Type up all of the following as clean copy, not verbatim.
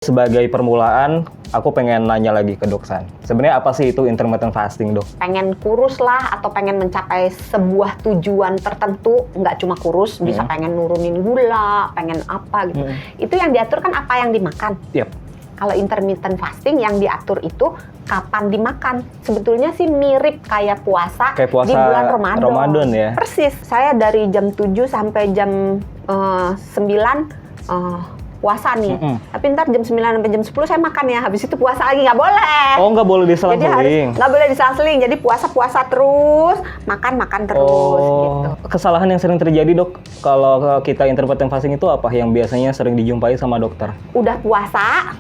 Sebagai permulaan, aku pengen nanya lagi ke Dok San. Sebenarnya apa sih itu intermittent fasting, Dok? Pengen kurus lah atau pengen mencapai sebuah tujuan tertentu, nggak cuma kurus, bisa pengen nurunin gula, pengen apa gitu. Itu yang diatur kan apa yang dimakan. Yap. Kalau intermittent fasting yang diatur itu kapan dimakan. Sebetulnya sih mirip kayak puasa, di bulan Ramadan ya. Persis. Saya dari jam 7 sampai jam 9 puasa nih. Tapi ntar jam 9 sampai jam 10 saya makan ya. Habis itu puasa lagi, nggak boleh. Oh, nggak boleh diselang-seling. Nggak boleh diselang-seling. Jadi puasa terus, makan terus gitu. Kesalahan yang sering terjadi, Dok, kalau kita intermittent fasting itu apa yang biasanya sering dijumpai sama dokter? Udah puasa,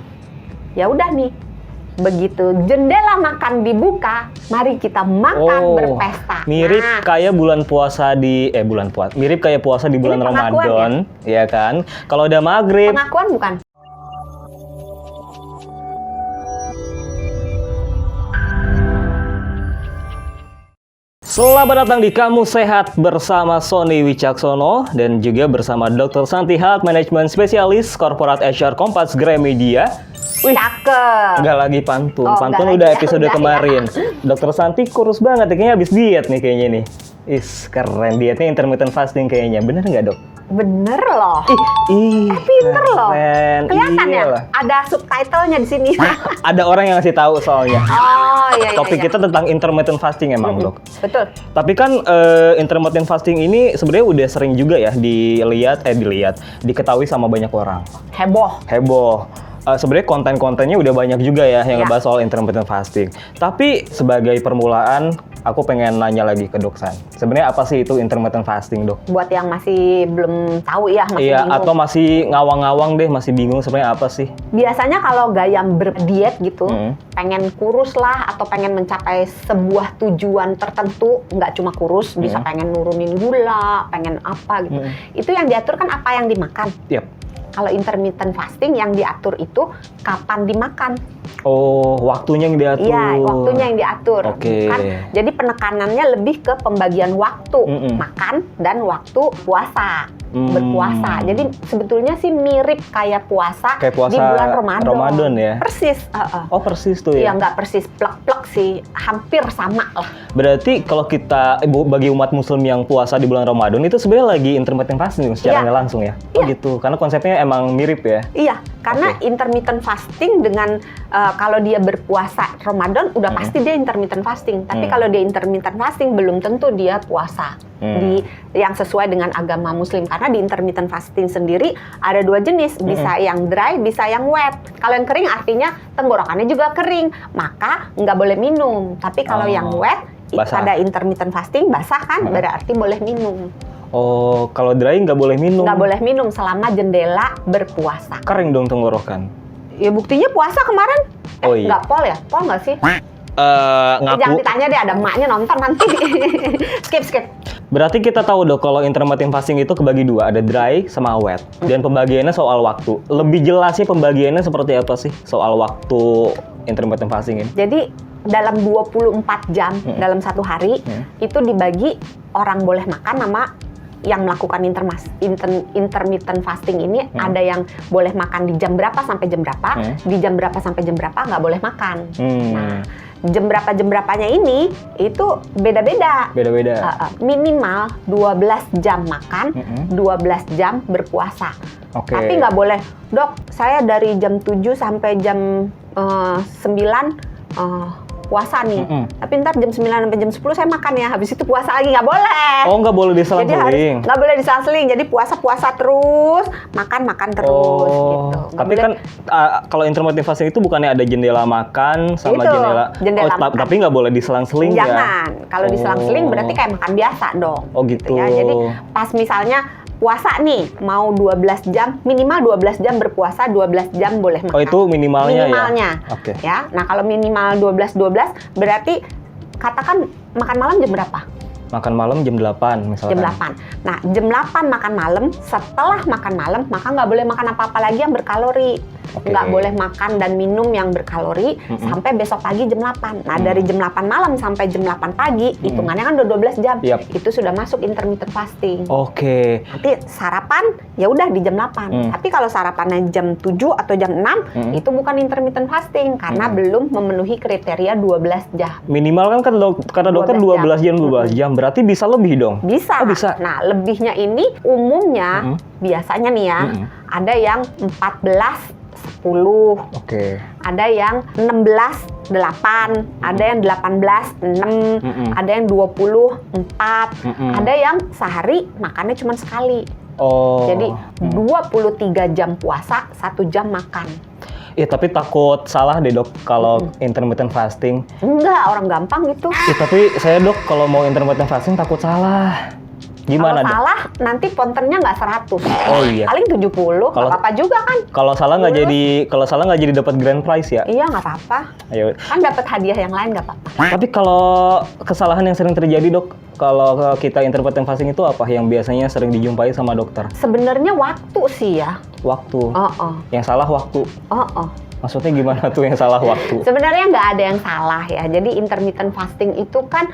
ya udah nih. Begitu jendela makan dibuka, mari kita makan berpesta. Mirip kayak bulan puasa mirip kayak puasa di bulan Ramadan, ya kan? Kalau udah maghrib. Pengakuan bukan? Selamat datang di Kamu Sehat bersama Sony Wicaksono dan juga bersama Dr. Santi Health Management Specialist Corporate HR Kompas Gramedia. Wih, cakep. Nggak lagi pantun. Pantun nggak udah lagi, episode udah, kemarin. Dokter Santi kurus banget, kayaknya habis diet nih kayaknya nih. Keren, dietnya intermittent fasting kayaknya. Bener nggak, Dok? Bener loh. Pinter loh. Kelihatan ya? Iyalah. Ada subtitlenya di sini. Ada orang yang ngasih tahu soalnya. Oh, iya. Topik kita tentang intermittent fasting emang, Dok. Betul. Tapi kan intermittent fasting ini sebenarnya udah sering juga ya diketahui sama banyak orang. Heboh. Sebenarnya konten-kontennya udah banyak juga ya yang ngebahas soal intermittent fasting. Tapi sebagai permulaan, aku pengen nanya lagi ke Dok San. Sebenarnya apa sih itu intermittent fasting, Dok? Buat yang masih belum tahu ya, masih bingung. Atau masih ngawang-ngawang deh, masih bingung sebenarnya apa sih? Biasanya kalau gaya berdiet gitu, pengen kurus lah atau pengen mencapai sebuah tujuan tertentu, nggak cuma kurus, bisa pengen nurunin gula, pengen apa gitu. Itu yang diatur kan apa yang dimakan. Yap. Kalau intermittent fasting yang diatur itu kapan dimakan. Oh, waktunya yang diatur. Iya, waktunya yang diatur. Oke. Jadi penekanannya lebih ke pembagian waktu makan dan waktu puasa. Berpuasa. Jadi sebetulnya sih mirip kayak puasa, di bulan Ramadan ya. Persis. Oh, persis tuh ya. Iya, nggak persis plek-plek sih, hampir sama lah. Berarti kalau kita bagi umat muslim yang puasa di bulan Ramadan itu sebenarnya lagi intermittent fasting secara nggak langsung ya. Oh gitu. Karena konsepnya emang mirip ya. Iya, karena intermittent fasting dengan kalau dia berpuasa Ramadan udah pasti dia intermittent fasting. Tapi kalau dia intermittent fasting belum tentu dia puasa yang sesuai dengan agama muslim. Karena di intermittent fasting sendiri ada dua jenis, bisa yang dry, bisa yang wet. Kalau yang kering artinya tenggorokannya juga kering, maka nggak boleh minum. Tapi kalau yang wet, pada intermittent fasting basah kan, berarti boleh minum. Oh, kalau dry nggak boleh minum? Nggak boleh minum selama jendela berpuasa. Kering dong tenggorokan? Ya buktinya puasa kemarin. Oh iya. Nggak pol ya? Pol nggak sih? Ngaku. Jangan ditanya deh, ada emaknya nonton nanti. Skip. Berarti kita tahu dong kalau intermittent fasting itu kebagi dua, ada dry sama wet. Dan pembagiannya soal waktu. Lebih jelasnya pembagiannya seperti apa sih soal waktu intermittent fasting ini? Jadi dalam 24 jam dalam satu hari itu dibagi orang boleh makan sama yang melakukan intermittent fasting ini. Ada yang boleh makan di jam berapa sampai jam berapa, di jam berapa sampai jam berapa nggak boleh makan. Nah, jam berapanya ini itu beda-beda. Minimal 12 jam makan, 12 jam berpuasa. Tapi nggak boleh, Dok, saya dari jam 7 sampai jam 9 puasa nih. Tapi ntar jam 9 sampai jam 10 saya makan ya. Habis itu puasa lagi, nggak boleh. Oh, nggak boleh diselang-seling. Nggak boleh diselang-seling. Jadi puasa terus, makan terus gitu. Tapi kan kalau intermittent fasting itu bukannya ada jendela makan sama jendela makan. Tapi nggak boleh diselang-seling ya? Jangan. Kalau diselang-seling berarti kayak makan biasa dong. Oh gitu. Ya. Jadi pas misalnya puasa nih, mau 12 jam, minimal 12 jam berpuasa, 12 jam boleh makan. Oh, itu minimalnya ya? Oke. Ya, nah kalau minimal 12 berarti katakan makan malam jam berapa? Makan malam jam 8 misalkan. Jam 8. Nah, jam 8 makan malam, setelah makan malam, maka nggak boleh makan apa-apa lagi yang berkalori. Oke. Nggak boleh makan dan minum yang berkalori sampai besok pagi jam 8. Nah, dari jam 8 malam sampai jam 8 pagi, hitungannya kan udah 12 jam. Yap. Itu sudah masuk intermittent fasting. Oke. Nanti sarapan ya udah di jam 8. Tapi kalau sarapannya jam 7 atau jam 6, itu bukan intermittent fasting karena belum memenuhi kriteria 12 jam. Minimal kan kata dokter 12 jam, 12 jam. Berarti bisa lebih dong? Bisa. Oh, bisa. Nah, lebihnya ini umumnya biasanya nih ya, ada yang 14 10, Oke. ada yang 16 8, ada yang 18 6, ada yang 20 4, ada yang sehari makannya cuma sekali. Oh. Jadi 23 jam puasa, 1 jam makan. Ya tapi takut salah deh dok kalau intermittent fasting. Enggak, orang gampang gitu. Ya tapi saya dok kalau mau intermittent fasting takut salah. Gimana Kalau dok? salah nanti pontennya nggak 100. Oh iya. Paling 70, nggak apa-apa juga kan. Kalau salah nggak jadi dapat grand prize ya? Iya, nggak apa-apa. Ayo. Kan dapat hadiah yang lain nggak apa-apa. Tapi kalau kesalahan yang sering terjadi dok, kalau kita intermittent fasting itu apa yang biasanya sering dijumpai sama dokter? Sebenarnya waktu sih ya. Waktu. Oh. Yang salah waktu. Oh. Maksudnya gimana tuh yang salah waktu? Sebenarnya nggak ada yang salah ya. Jadi intermittent fasting itu kan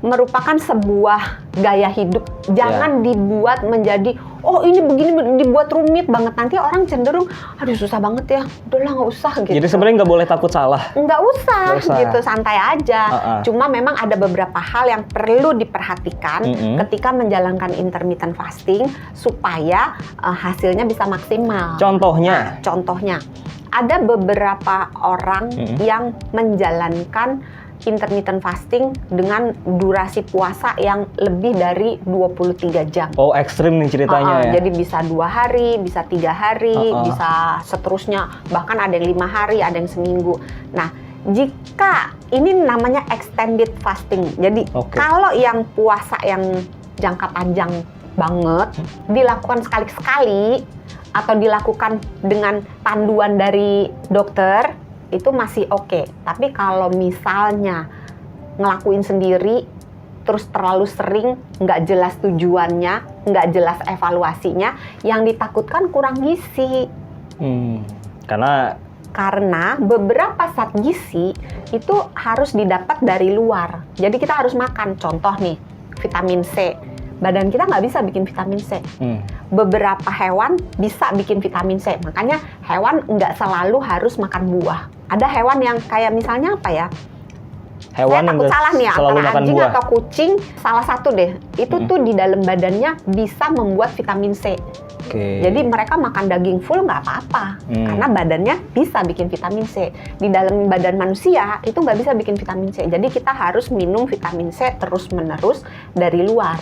merupakan sebuah gaya hidup. Jangan dibuat menjadi, oh ini begini, dibuat rumit banget. Nanti orang cenderung, aduh susah banget ya, udahlah nggak usah gitu. Jadi sebenarnya nggak boleh takut salah. Nggak usah gitu, santai aja. Uh-uh. Cuma memang ada beberapa hal yang perlu diperhatikan ketika menjalankan intermittent fasting supaya hasilnya bisa maksimal. Contohnya? Contohnya, ada beberapa orang yang menjalankan intermittent fasting dengan durasi puasa yang lebih dari 23 jam. Oh, ekstrim nih ceritanya ya. Jadi bisa 2 hari, bisa 3 hari, bisa seterusnya. Bahkan ada yang 5 hari, ada yang seminggu. Nah, jika ini namanya extended fasting. Jadi kalau yang puasa yang jangka panjang banget dilakukan sekali-sekali atau dilakukan dengan panduan dari dokter, itu masih oke. Tapi kalau misalnya ngelakuin sendiri, terus terlalu sering, nggak jelas tujuannya, nggak jelas evaluasinya, yang ditakutkan kurang gizi. Karena beberapa zat gizi itu harus didapat dari luar. Jadi kita harus makan. Contoh nih, vitamin C. Badan kita nggak bisa bikin vitamin C. Beberapa hewan bisa bikin vitamin C. Makanya hewan nggak selalu harus makan buah. Ada hewan yang kayak misalnya apa ya? Hewan saya takut salah nih, selalu antara makan anjing buah atau kucing, salah satu deh. Itu tuh di dalam badannya bisa membuat vitamin C. Jadi mereka makan daging full nggak apa-apa, karena badannya bisa bikin vitamin C. Di dalam badan manusia itu nggak bisa bikin vitamin C. Jadi kita harus minum vitamin C terus-menerus dari luar.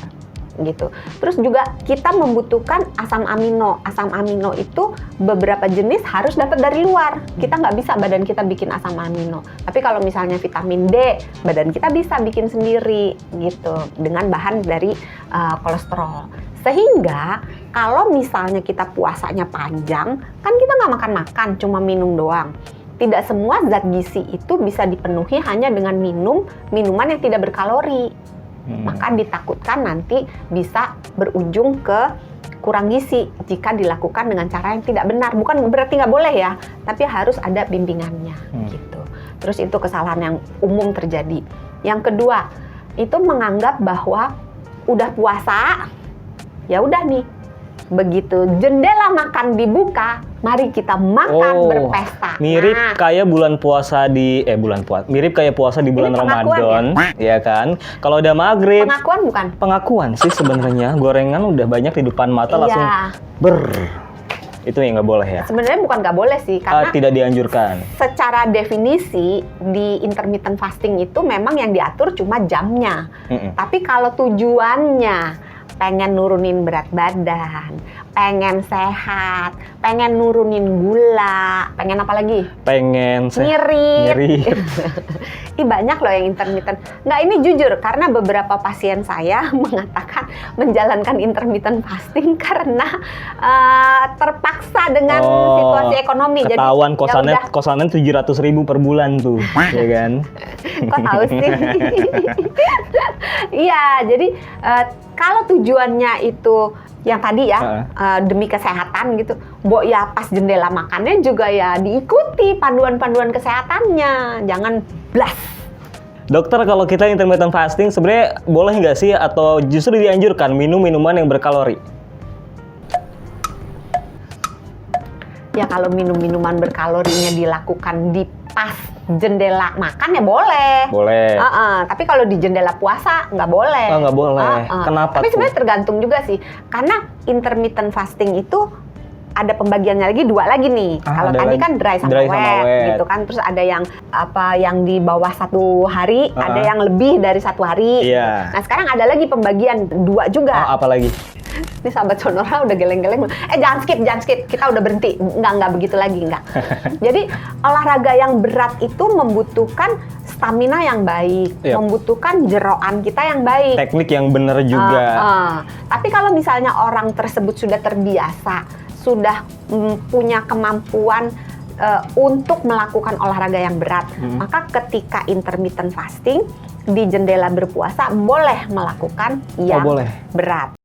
Gitu. Terus juga kita membutuhkan asam amino. Asam amino itu beberapa jenis harus dapat dari luar. Kita nggak bisa badan kita bikin asam amino. Tapi kalau misalnya vitamin D, badan kita bisa bikin sendiri gitu dengan bahan dari kolesterol. Sehingga kalau misalnya kita puasanya panjang, kan kita nggak makan-makan, cuma minum doang. Tidak semua zat gizi itu bisa dipenuhi hanya dengan minuman yang tidak berkalori. Maka ditakutkan nanti bisa berujung ke kurang gizi jika dilakukan dengan cara yang tidak benar. Bukan berarti nggak boleh ya, tapi harus ada bimbingannya gitu. Terus itu kesalahan yang umum terjadi. Yang kedua, itu menganggap bahwa udah puasa, ya udah nih, begitu jendela makan dibuka, mari kita makan berpesta. Mirip kayak mirip kayak puasa di bulan Ramadan, ya kan? Kalau udah maghrib. Pengakuan bukan? Pengakuan sih sebenarnya. Gorengan udah banyak di depan mata langsung itu yang nggak boleh ya? Sebenarnya bukan nggak boleh sih, karena tidak dianjurkan. Secara definisi di intermittent fasting itu memang yang diatur cuma jamnya. Tapi kalau tujuannya pengen nurunin berat badan, pengen sehat, pengen nurunin gula, pengen apa lagi? Pengen ngirit. Ih, banyak loh yang intermittent. Nggak, ini jujur, karena beberapa pasien saya mengatakan, menjalankan intermittent fasting karena terpaksa dengan situasi ekonomi. Ketahuan Jadi kosannya 700.000 per bulan tuh, ya kan? Kok tahu sih? Iya, jadi kalau tujuannya itu yang tadi ya demi kesehatan gitu, ya pas jendela makannya juga ya diikuti panduan-panduan kesehatannya, jangan blas. Dokter, kalau kita intermittent fasting sebenarnya boleh nggak sih atau justru dianjurkan minum minuman yang berkalori? Ya kalau minum minuman berkalorinya dilakukan di pas jendela makan ya boleh. Boleh. Tapi kalau di jendela puasa nggak boleh. Oh, nggak boleh. Kenapa Tapi tuh? sebenarnya tergantung juga sih. Karena intermittent fasting itu ada pembagiannya lagi dua lagi nih. Kalau tadi kan dry sama wet gitu kan. Terus ada yang yang di bawah 1 hari, ada yang lebih dari 1 hari. Iya. Nah sekarang ada lagi pembagian 2 juga. Apa lagi? Ini sahabat Sonora udah geleng-geleng. Jangan skip. Kita udah berhenti. Enggak begitu lagi, enggak. Jadi olahraga yang berat itu membutuhkan stamina yang baik, membutuhkan jeroan kita yang baik. Teknik yang benar juga. Tapi kalau misalnya orang tersebut sudah terbiasa, sudah punya kemampuan untuk melakukan olahraga yang berat, maka ketika intermittent fasting di jendela berpuasa boleh melakukan yang berat.